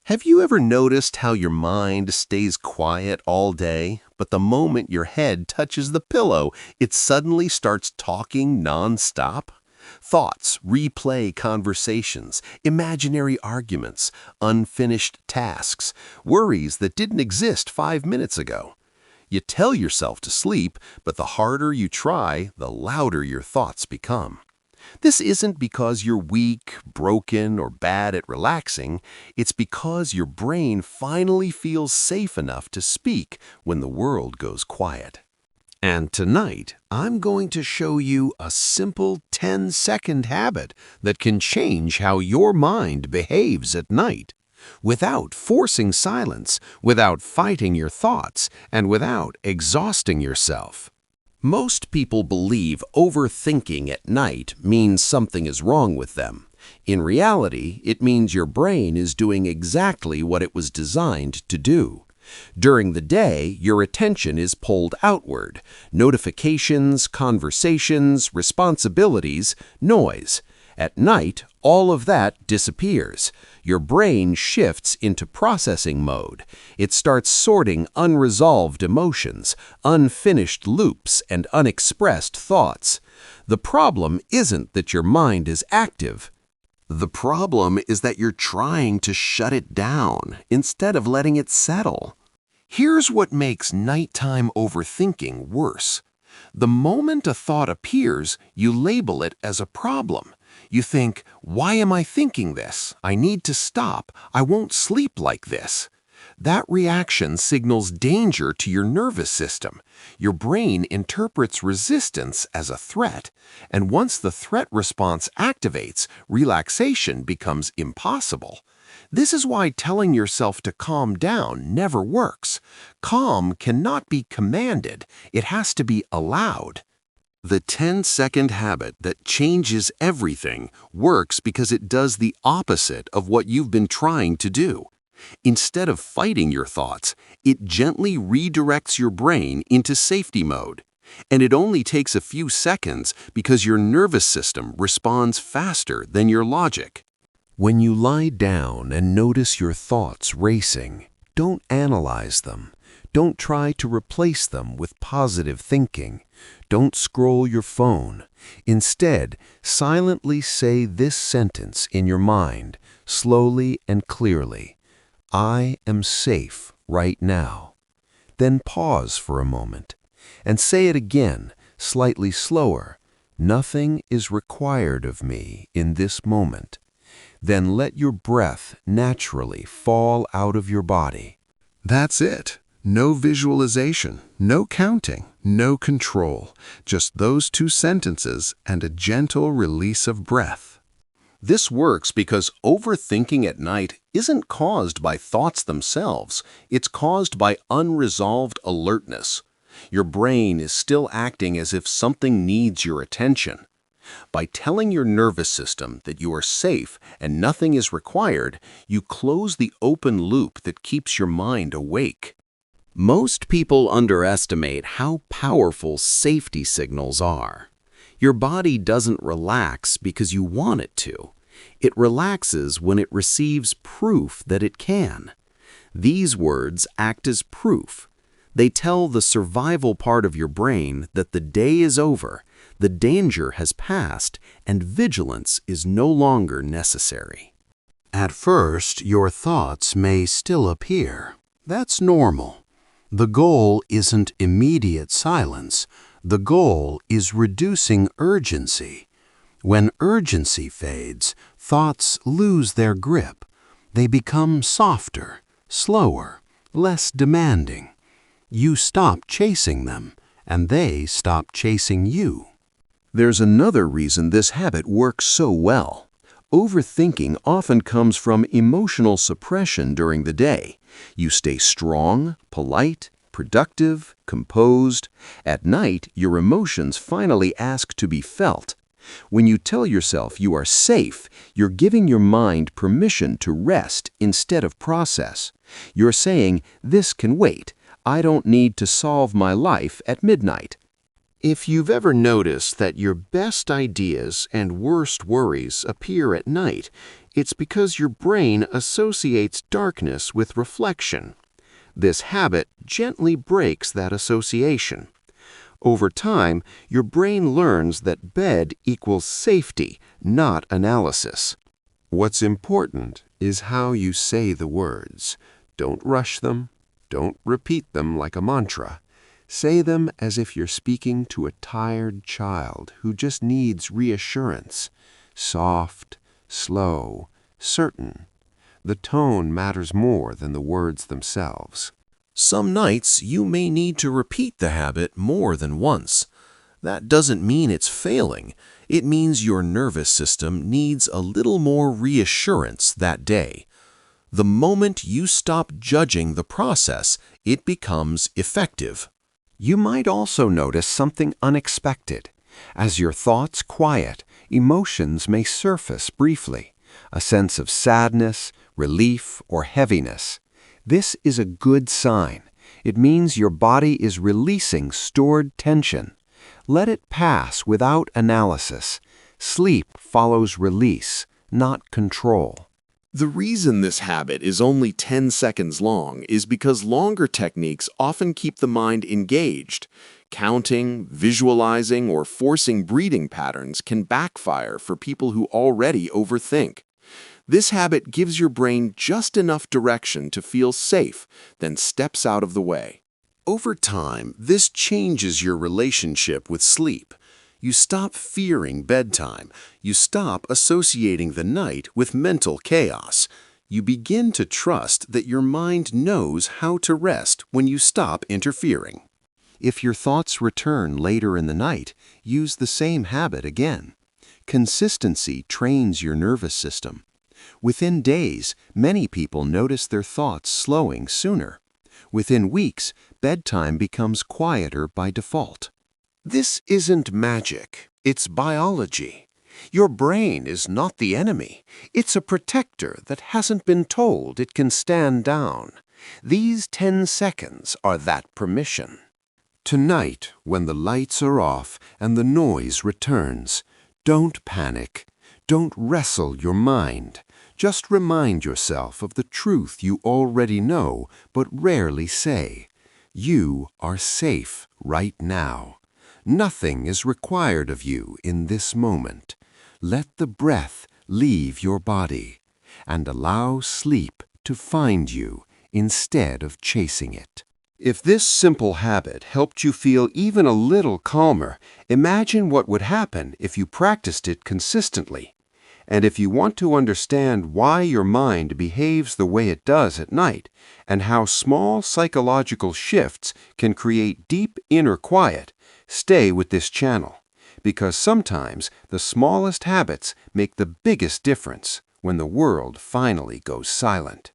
Have you ever noticed how your mind stays quiet all day, but the moment your head touches the pillow, it suddenly starts talking nonstop? Thoughts replay conversations, imaginary arguments, unfinished tasks, worries that didn't exist 5 minutes ago. You tell yourself to sleep, but the harder you try, the louder your thoughts become. This isn't because you're weak, broken, or bad at relaxing. It's because your brain finally feels safe enough to speak when the world goes quiet. And tonight, I'm going to show you a simple 10-second habit that can change how your mind behaves at night, without forcing silence, without fighting your thoughts, and without exhausting yourself. Most people believe overthinking at night means something is wrong with them. In reality, it means your brain is doing exactly what it was designed to do. During the day, your attention is pulled outward. Notifications, conversations, responsibilities, noise. At night, all of that disappears. Your brain shifts into processing mode. It starts sorting unresolved emotions, unfinished loops, and unexpressed thoughts. The problem isn't that your mind is active. The problem is that you're trying to shut it down instead of letting it settle. Here's what makes nighttime overthinking worse. The moment a thought appears, you label it as a problem. You think, why am I thinking this? I need to stop. I won't sleep like this. That reaction signals danger to your nervous system. Your brain interprets resistance as a threat, and once the threat response activates, relaxation becomes impossible. This is why telling yourself to calm down never works. Calm cannot be commanded. It has to be allowed. The 10-second habit that changes everything works because it does the opposite of what you've been trying to do. Instead of fighting your thoughts, it gently redirects your brain into safety mode. And it only takes a few seconds because your nervous system responds faster than your logic. When you lie down and notice your thoughts racing, don't analyze them. Don't try to replace them with positive thinking. Don't scroll your phone. Instead, silently say this sentence in your mind, slowly and clearly. I am safe right now. Then pause for a moment and say it again, slightly slower. Nothing is required of me in this moment. Then let your breath naturally fall out of your body. That's it. No visualization, no counting, no control. Just those two sentences and a gentle release of breath. This works because overthinking at night isn't caused by thoughts themselves. It's caused by unresolved alertness. Your brain is still acting as if something needs your attention. By telling your nervous system that you are safe and nothing is required, you close the open loop that keeps your mind awake. Most people underestimate how powerful safety signals are. Your body doesn't relax because you want it to. It relaxes when it receives proof that it can. These words act as proof. They tell the survival part of your brain that the day is over, the danger has passed, and vigilance is no longer necessary. At first, your thoughts may still appear. That's normal. The goal isn't immediate silence. The goal is reducing urgency. When urgency fades, thoughts lose their grip. They become softer, slower, less demanding. You stop chasing them, and they stop chasing you. There's another reason this habit works so well. Overthinking often comes from emotional suppression during the day. You stay strong, polite, productive, composed. At night, your emotions finally ask to be felt. When you tell yourself you are safe, you're giving your mind permission to rest instead of process. You're saying, this can wait. I don't need to solve my life at midnight. If you've ever noticed that your best ideas and worst worries appear at night, it's because your brain associates darkness with reflection. This habit gently breaks that association. Over time, your brain learns that bed equals safety, not analysis. What's important is how you say the words. Don't rush them. Don't repeat them like a mantra. Say them as if you're speaking to a tired child who just needs reassurance. Soft, slow, certain. The tone matters more than the words themselves. Some nights you may need to repeat the habit more than once. That doesn't mean it's failing. It means your nervous system needs a little more reassurance that day. The moment you stop judging the process, it becomes effective. You might also notice something unexpected. As your thoughts quiet, emotions may surface briefly. A sense of sadness, relief, or heaviness. This is a good sign. It means your body is releasing stored tension. Let it pass without analysis. Sleep follows release, not control. The reason this habit is only 10 seconds long is because longer techniques often keep the mind engaged. Counting, visualizing, or forcing breathing patterns can backfire for people who already overthink. This habit gives your brain just enough direction to feel safe, then steps out of the way. Over time, this changes your relationship with sleep. You stop fearing bedtime. You stop associating the night with mental chaos. You begin to trust that your mind knows how to rest when you stop interfering. If your thoughts return later in the night, use the same habit again. Consistency trains your nervous system. Within days, many people notice their thoughts slowing sooner. Within weeks, bedtime becomes quieter by default. This isn't magic, it's biology. Your brain is not the enemy. It's a protector that hasn't been told it can stand down. These 10 seconds are that permission. Tonight, when the lights are off and the noise returns, don't panic. Don't wrestle your mind. Just remind yourself of the truth you already know but rarely say. You are safe right now. Nothing is required of you in this moment. Let the breath leave your body and allow sleep to find you instead of chasing it. If this simple habit helped you feel even a little calmer, imagine what would happen if you practiced it consistently. And if you want to understand why your mind behaves the way it does at night and how small psychological shifts can create deep inner quiet, stay with this channel, because sometimes the smallest habits make the biggest difference when the world finally goes silent.